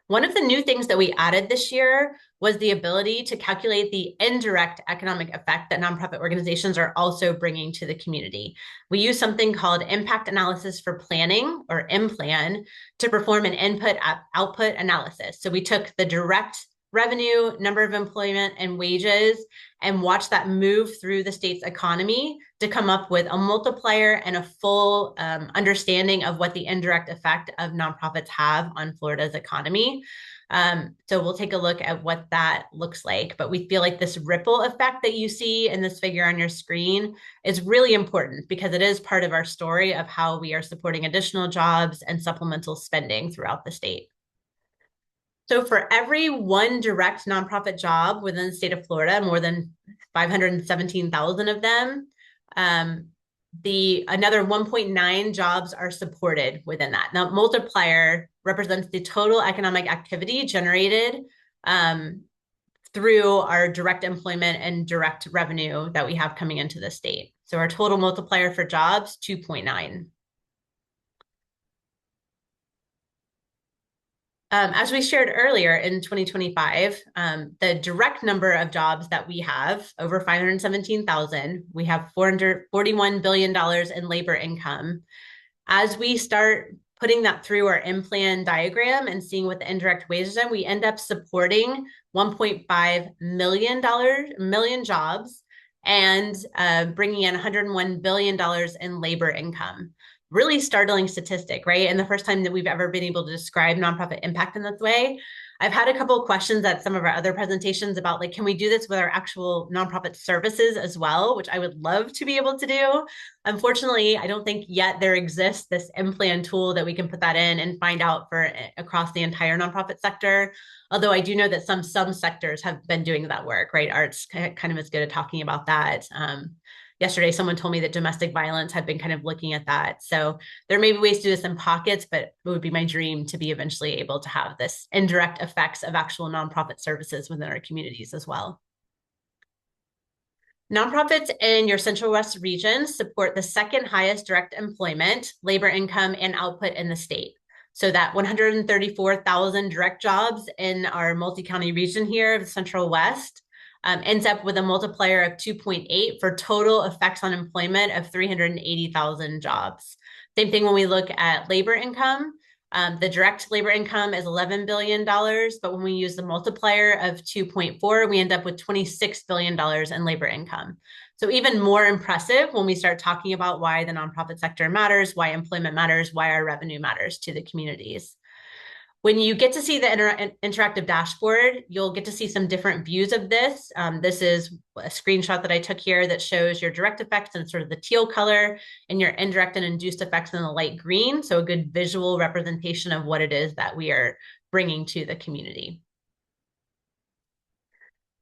One of the new things that we added this year was the ability to calculate the indirect economic effect that nonprofit organizations are also bringing to the community. We use something called impact analysis for planning, or IMPLAN, to perform an input-output analysis. So we took the direct revenue, number of employment, and wages, and watch that move through the state's economy to come up with a multiplier and a full understanding of what the indirect effect of nonprofits have on Florida's economy. So we'll take a look at what that looks like. But we feel like this ripple effect that you see in this figure on your screen is really important because it is part of our story of how we are supporting additional jobs and supplemental spending throughout the state. So for every one direct nonprofit job within the state of Florida, more than 517,000 of them, another 1.9 jobs are supported within that. Now, multiplier represents the total economic activity generated through our direct employment and direct revenue that we have coming into the state. So our total multiplier for jobs, 2.9. As we shared earlier in 2025, the direct number of jobs that we have, over 517,000, we have $441 billion in labor income. As we start putting that through our in-plan diagram and seeing what the indirect wages are, we end up supporting 1.5 million jobs and bringing in $101 billion in labor income. Really startling statistic, right? And the first time that we've ever been able to describe nonprofit impact in this way. I've had a couple of questions at some of our other presentations about like, can we do this with our actual nonprofit services as well, which I would love to be able to do. Unfortunately, I don't think yet there exists this in-plan tool that we can put that in and find out for across the entire nonprofit sector. Although I do know that some sectors have been doing that work, right? Arts kind of is good at talking about that. Yesterday, someone told me that domestic violence had been kind of looking at that. So there may be ways to do this in pockets, but it would be my dream to be eventually able to have this indirect effects of actual nonprofit services within our communities as well. Nonprofits in your Central West region support the second highest direct employment, labor income, and output in the state. So that 134,000 direct jobs in our multi-county region here, the Central West, ends up with a multiplier of 2.8 for total effects on employment of 380,000 jobs. Same thing when we look at labor income. The direct labor income is $11 billion, but when we use the multiplier of 2.4, we end up with $26 billion in labor income. So even more impressive when we start talking about why the nonprofit sector matters, why employment matters, why our revenue matters to the communities. When you get to see the interactive dashboard, you'll get to see some different views of this. This is a screenshot that I took here that shows your direct effects in sort of the teal color and your indirect and induced effects in the light green. So a good visual representation of what it is that we are bringing to the community.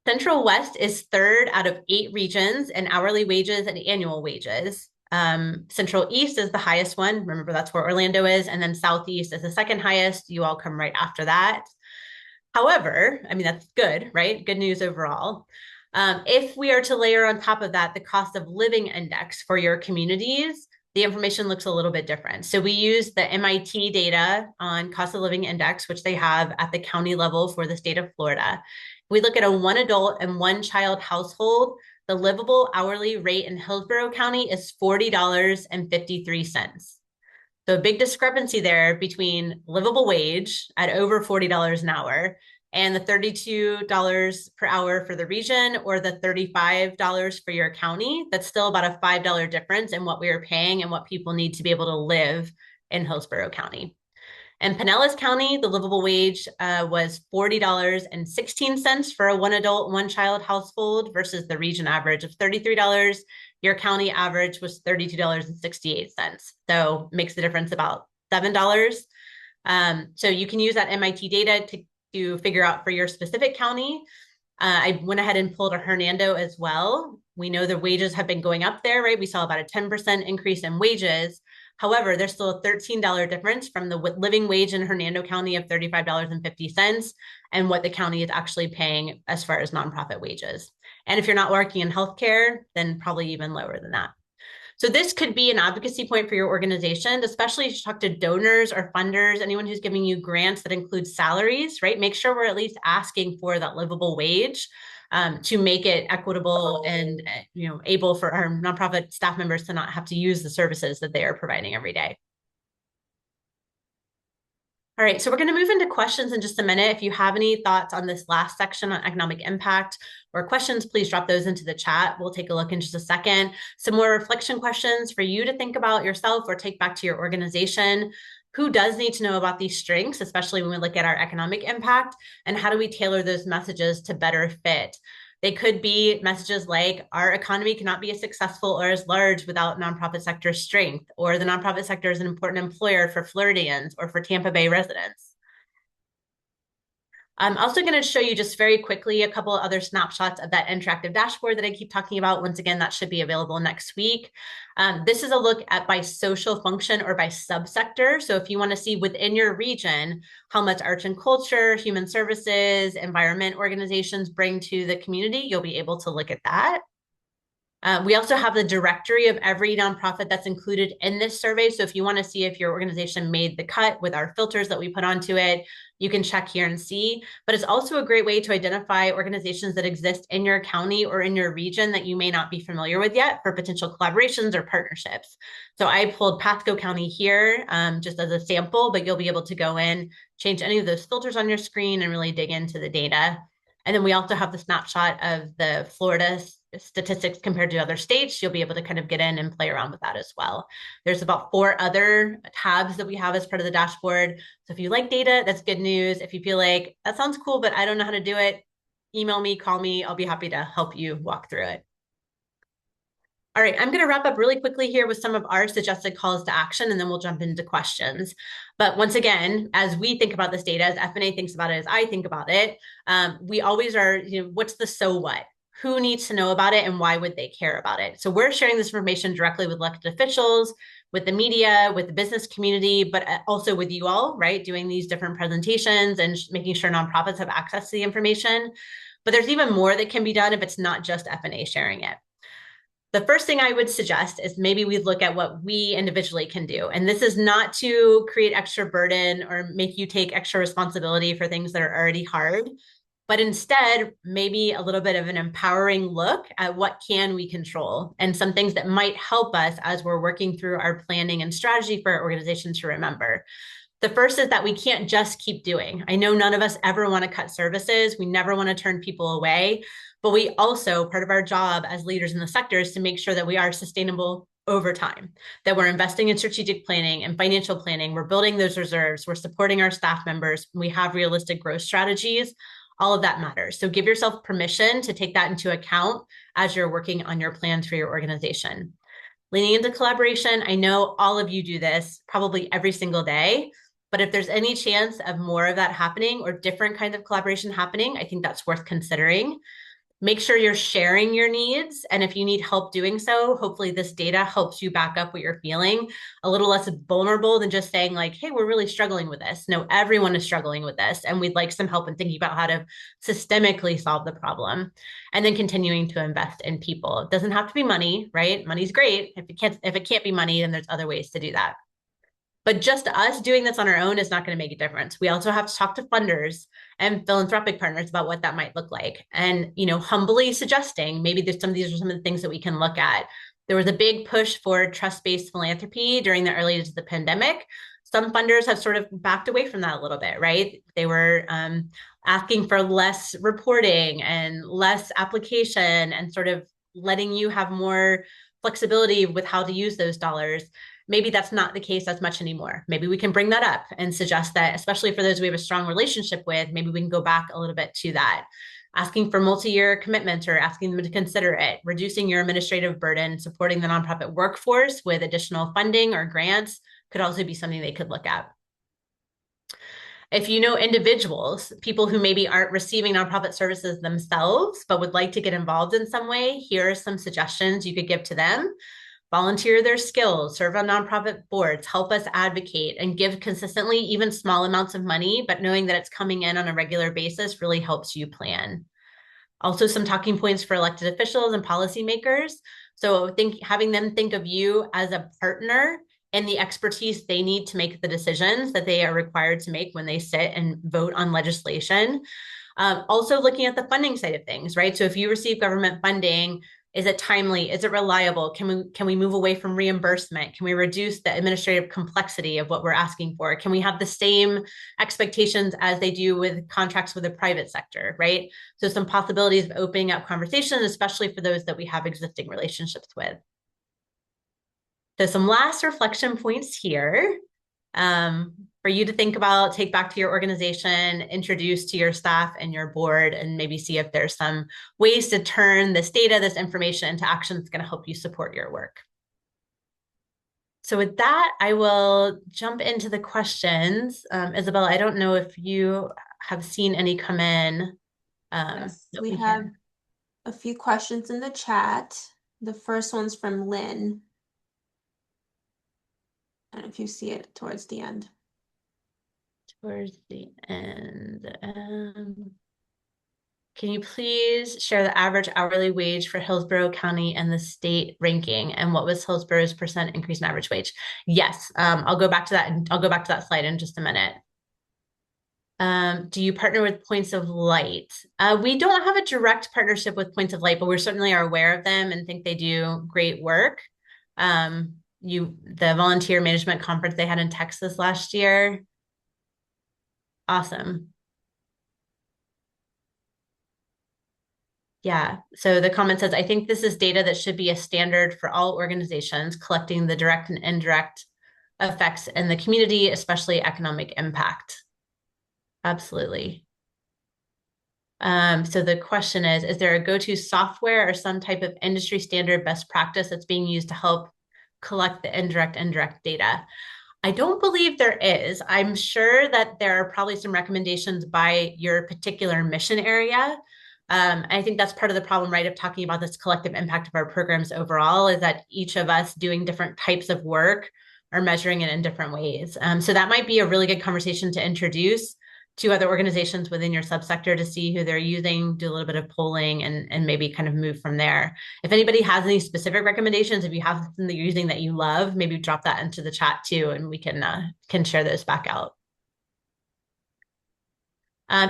Central West is third out of 8 regions in hourly wages and annual wages. Central East is the highest one. Remember, that's where Orlando is. And then Southeast is the second highest. You all come right after that. However, I mean, that's good, right? Good news overall. If we are to layer on top of that the cost of living index for your communities, the information looks a little bit different. So we use the MIT data on cost of living index, which they have at the county level for the state of Florida. We look at a 1 adult and 1 child household. The livable hourly rate in Hillsborough County is $40.53. So a big discrepancy there between livable wage at over $40 an hour and the $32 per hour for the region or the $35 for your county. That's still about a $5 difference in what we are paying and what people need to be able to live in Hillsborough County. In Pinellas County, the livable wage was $40.16 for a 1 adult, 1 child household versus the region average of $33. Your county average was $32.68. So makes the difference about $7. So you can use that MIT data to figure out for your specific county. I went ahead and pulled a Hernando as well. We know the wages have been going up there, right? We saw about a 10% increase in wages. However, there's still a $13 difference from the living wage in Hernando County of $35.50 and what the county is actually paying as far as nonprofit wages. And if you're not working in healthcare, then probably even lower than that. So this could be an advocacy point for your organization, especially if you talk to donors or funders, anyone who's giving you grants that include salaries, right? Make sure we're at least asking for that livable wage to make it equitable and able for our nonprofit staff members to not have to use the services that they are providing every day. All right, so we're going to move into questions in just a minute. If you have any thoughts on this last section on economic impact or questions, please drop those into the chat. We'll take a look in just a second. Some more reflection questions for you to think about yourself or take back to your organization. Who does need to know about these strengths, especially when we look at our economic impact, and how do we tailor those messages to better fit? They could be messages like our economy cannot be as successful or as large without nonprofit sector strength, or the nonprofit sector is an important employer for Floridians or for Tampa Bay residents. I'm also going to show you just very quickly a couple of other snapshots of that interactive dashboard that I keep talking about. Once again, that should be available next week. This is a look at by social function or by subsector. So if you want to see within your region how much arts and culture, human services, environment organizations bring to the community, you'll be able to look at that. We also have the directory of every nonprofit that's included in this survey. So if you want to see if your organization made the cut with our filters that we put onto it, you can check here and see. But it's also a great way to identify organizations that exist in your county or in your region that you may not be familiar with yet for potential collaborations or partnerships. So I pulled Pasco County here just as a sample, but you'll be able to go in, change any of those filters on your screen and really dig into the data. And then we also have the snapshot of the Florida statistics compared to other states. You'll be able to kind of get in and play around with that as well. There's about 4 other tabs that we have as part of the dashboard. So if you like data, that's good news. If you feel like that sounds cool, but I don't know how to do it, email me, call me. I'll be happy to help you walk through it. All right, I'm going to wrap up really quickly here with some of our suggested calls to action, and then we'll jump into questions. But once again, as we think about this data, as FNA thinks about it, as I think about it, we always are, what's the so what? Who needs to know about it and why would they care about it? So we're sharing this information directly with elected officials, with the media, with the business community, but also with you all, right? Doing these different presentations and making sure nonprofits have access to the information. But there's even more that can be done if it's not just FNA sharing it. The first thing I would suggest is maybe we look at what we individually can do. And this is not to create extra burden or make you take extra responsibility for things that are already hard, but instead maybe a little bit of an empowering look at what can we control and some things that might help us as we're working through our planning and strategy for our organization to remember. The first is that we can't just keep doing. I know none of us ever want to cut services. We never want to turn people away. But we also, part of our job as leaders in the sector is to make sure that we are sustainable over time, that we're investing in strategic planning and financial planning. We're building those reserves. We're supporting our staff members. We have realistic growth strategies. All of that matters. So give yourself permission to take that into account as you're working on your plans for your organization. Leaning into collaboration, I know all of you do this probably every single day. But if there's any chance of more of that happening or different kinds of collaboration happening, I think that's worth considering. Make sure you're sharing your needs. And if you need help doing so, hopefully this data helps you back up what you're feeling a little less vulnerable than just saying like, hey, we're really struggling with this. No, everyone is struggling with this. And we'd like some help in thinking about how to systemically solve the problem. And then continuing to invest in people. It doesn't have to be money, right? Money's great. If it can't be money, then there's other ways to do that. But just us doing this on our own is not going to make a difference. We also have to talk to funders and philanthropic partners about what that might look like. And, humbly suggesting maybe these are some of the things that we can look at. There was a big push for trust-based philanthropy during the early days of the pandemic. Some funders have sort of backed away from that a little bit, right? They were asking for less reporting and less application and sort of letting you have more flexibility with how to use those dollars. Maybe that's not the case as much anymore. Maybe we can bring that up and suggest that, especially for those we have a strong relationship with, maybe we can go back a little bit to that. Asking for multi-year commitments or asking them to consider it, reducing your administrative burden, supporting the nonprofit workforce with additional funding or grants could also be something they could look at. If you know individuals, people who maybe aren't receiving nonprofit services themselves, but would like to get involved in some way, here are some suggestions you could give to them. Volunteer their skills, serve on nonprofit boards, help us advocate, and give consistently, even small amounts of money, but knowing that it's coming in on a regular basis really helps you plan. Also, some talking points for elected officials and policymakers. So having them think of you as a partner and the expertise they need to make the decisions that they are required to make when they sit and vote on legislation. Also looking at the funding side of things, right? So if you receive government funding, is it timely? Is it reliable? Can we move away from reimbursement? Can we reduce the administrative complexity of what we're asking for? Can we have the same expectations as they do with contracts with the private sector, right? So some possibilities of opening up conversations, especially for those that we have existing relationships with. So some last reflection points here. For you to think about, take back to your organization, introduce to your staff and your board, and maybe see if there's some ways to turn this data, this information into action that's going to help you support your work. So with that, I will jump into the questions. Isabella, I don't know if you have seen any come in. Yes, we have a few questions in the chat. The first one's from Lynn. I don't know if you see it towards the end. Towards the end. Can you please share the average hourly wage for Hillsborough County and the state ranking? And what was Hillsborough's percent increase in average wage? Yes, I'll go back to that. I'll go back to that slide in just a minute. Do you partner with Points of Light? We don't have a direct partnership with Points of Light, but we certainly are aware of them and think they do great work. The volunteer management conference they had in Texas last year. Awesome. Yeah. So the comment says, I think this is data that should be a standard for all organizations collecting the direct and indirect effects in the community, especially economic impact. Absolutely. So the question is there a go-to software or some type of industry standard best practice that's being used to help collect the indirect data? I don't believe there is. I'm sure that there are probably some recommendations by your particular mission area. I think that's part of the problem, right, of talking about this collective impact of our programs overall is that each of us doing different types of work are measuring it in different ways. So that might be a really good conversation to introduce to other organizations within your subsector to see who they're using, do a little bit of polling and maybe kind of move from there. If anybody has any specific recommendations, if you have something that you're using that you love, maybe drop that into the chat too, and we can share those back out.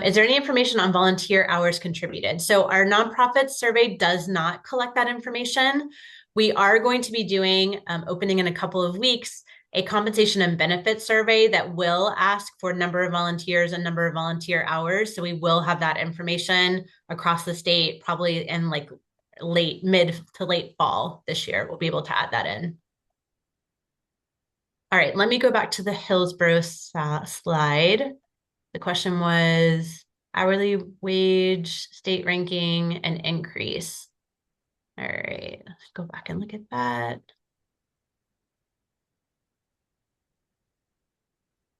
Is there any information on volunteer hours contributed? So our nonprofit survey does not collect that information. We are going to be doing, opening in a couple of weeks, a compensation and benefits survey that will ask for number of volunteers and number of volunteer hours. So we will have that information across the state, probably in like mid to late fall this year. We'll be able to add that in. All right, let me go back to the Hillsborough slide. The question was hourly wage, state ranking, and increase. All right, let's go back and look at that.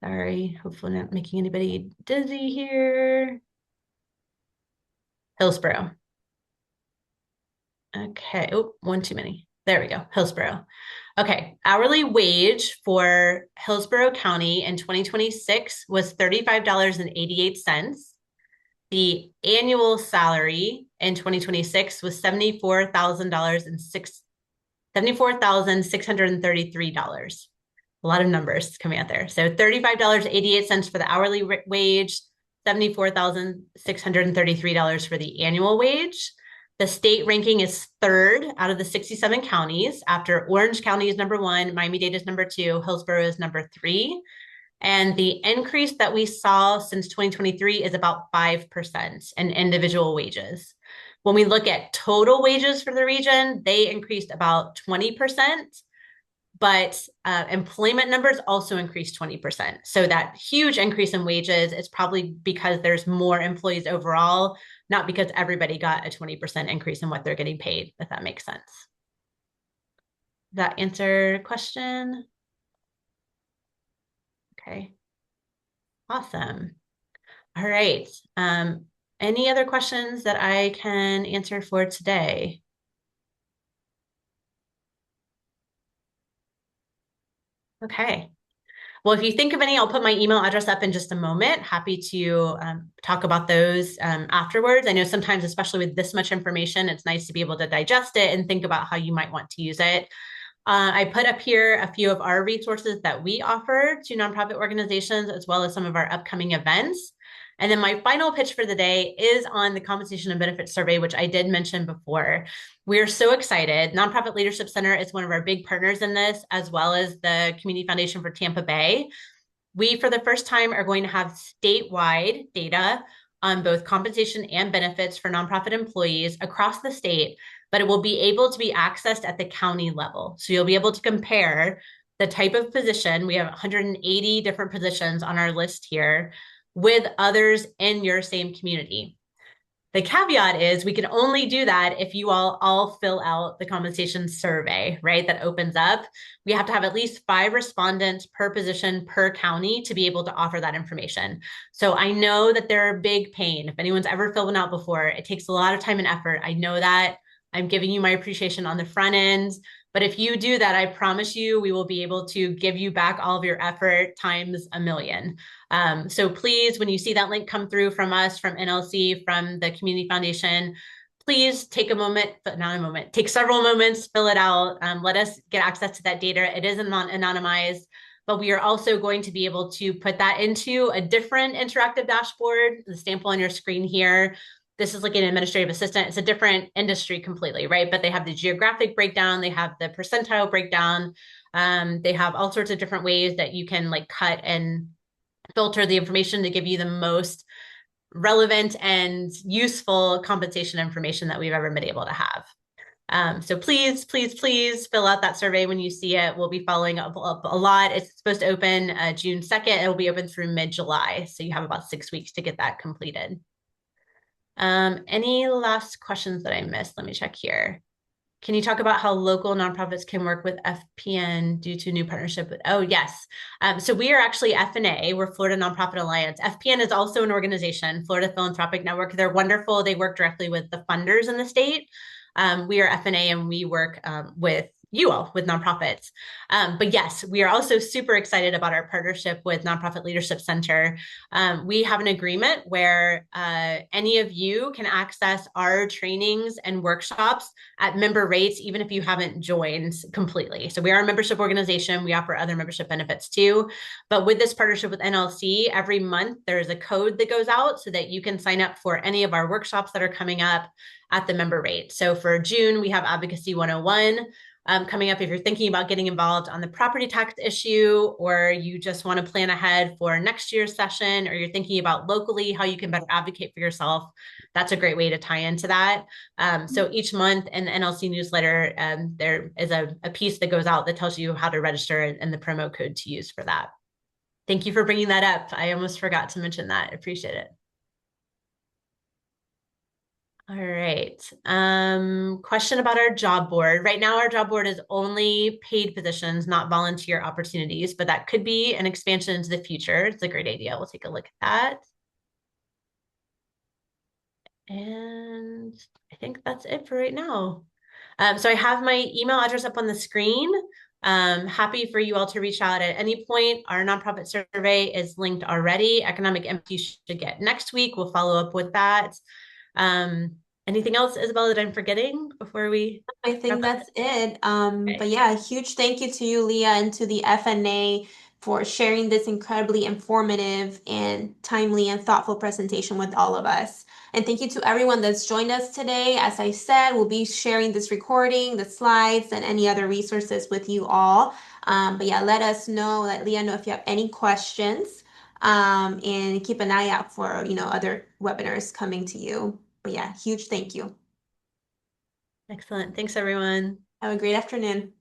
Sorry, hopefully not making anybody dizzy here. Hillsborough. Okay, oh, one too many. There we go, Hillsborough. Okay, hourly wage for Hillsborough County in 2026 was $35.88. The annual salary in 2026 was $74,633. A lot of numbers coming out there. So $35.88 for the hourly wage, $74,633 for the annual wage. The state ranking is third out of the 67 counties after Orange County is number 1, Miami-Dade is number 2, Hillsborough is number 3. And the increase that we saw since 2023 is about 5% in individual wages. When we look at total wages for the region, they increased about 20%, but employment numbers also increased 20%. So that huge increase in wages is probably because there's more employees overall, not because everybody got a 20% increase in what they're getting paid, if that makes sense. Does that answer your question? Okay. Awesome. All right. Any other questions that I can answer for today? Okay. Well, if you think of any, I'll put my email address up in just a moment. Happy to talk about those afterwards. I know sometimes, especially with this much information, it's nice to be able to digest it and think about how you might want to use it. I put up here a few of our resources that we offer to nonprofit organizations, as well as some of our upcoming events. And then my final pitch for the day is on the compensation and benefits survey, which I did mention before. We're so excited. Nonprofit Leadership Center is one of our big partners in this, as well as the Community Foundation for Tampa Bay. We, for the first time, are going to have statewide data on both compensation and benefits for nonprofit employees across the state, but it will be able to be accessed at the county level. So you'll be able to compare the type of position. We have 180 different positions on our list here with others in your same community. The caveat is we can only do that if you all fill out the compensation survey, right? That opens up. We have to have at least 5 respondents per position per county to be able to offer that information. So I know that they're a big pain. If anyone's ever filled one out before, it takes a lot of time and effort. I know that. I'm giving you my appreciation on the front end, But if you do that, I promise you, we will be able to give you back all of your effort times a million. So please, when you see that link come through from us, from NLC, from the Community Foundation, please take a moment, but not a moment, take several moments, fill it out. Let us get access to that data. It is anonymized, but we are also going to be able to put that into a different interactive dashboard, the sample on your screen here. This is like an administrative assistant. It's a different industry completely, right? But they have the geographic breakdown, they have the percentile breakdown, they have all sorts of different ways that you can like cut and filter the information to give you the most relevant and useful compensation information that we've ever been able to have. So please, please, please fill out that survey when you see it. We'll be following up a lot. It's supposed to open June 2nd. It'll be open through mid-July. So you have about 6 weeks to get that completed. Any last questions that I missed? Let me check here. Can you talk about how local nonprofits can work with FPN due to new partnership with, oh, yes. So we are actually FNA, we're Florida Nonprofit Alliance. FPN is also an organization, Florida Philanthropic Network. They're wonderful. They work directly with the funders in the state. We are FNA and we work with you all, with nonprofits. But yes, we are also super excited about our partnership with Nonprofit Leadership Center. We have an agreement where any of you can access our trainings and workshops at member rates, even if you haven't joined completely. So we are a membership organization. We offer other membership benefits too. But with this partnership with NLC, every month there's a code that goes out so that you can sign up for any of our workshops that are coming up at the member rate. So for June, we have Advocacy 101. Coming up, if you're thinking about getting involved on the property tax issue, or you just want to plan ahead for next year's session, or you're thinking about locally how you can better advocate for yourself, that's a great way to tie into that. So each month in the NLC newsletter, there is a piece that goes out that tells you how to register and the promo code to use for that. Thank you for bringing that up. I almost forgot to mention that. I appreciate it. All right. Question about our job board. Right now, our job board is only paid positions, not volunteer opportunities, but that could be an expansion into the future. It's a great idea. We'll take a look at that. And I think that's it for right now. So I have my email address up on the screen. Happy for you all to reach out at any point. Our nonprofit survey is linked already. Economic impact you should get next week. We'll follow up with that. Anything else, Isabel, that I'm forgetting before we? I think that's it. But yeah, a huge thank you to you, Leah, and to the FNA for sharing this incredibly informative and timely and thoughtful presentation with all of us. And thank you to everyone that's joined us today. As I said, we'll be sharing this recording, the slides, and any other resources with you all. But yeah, let us know, let Leah know if you have any questions. And keep an eye out for, other webinars coming to you. But yeah, huge thank you. Excellent. Thanks, everyone. Have a great afternoon.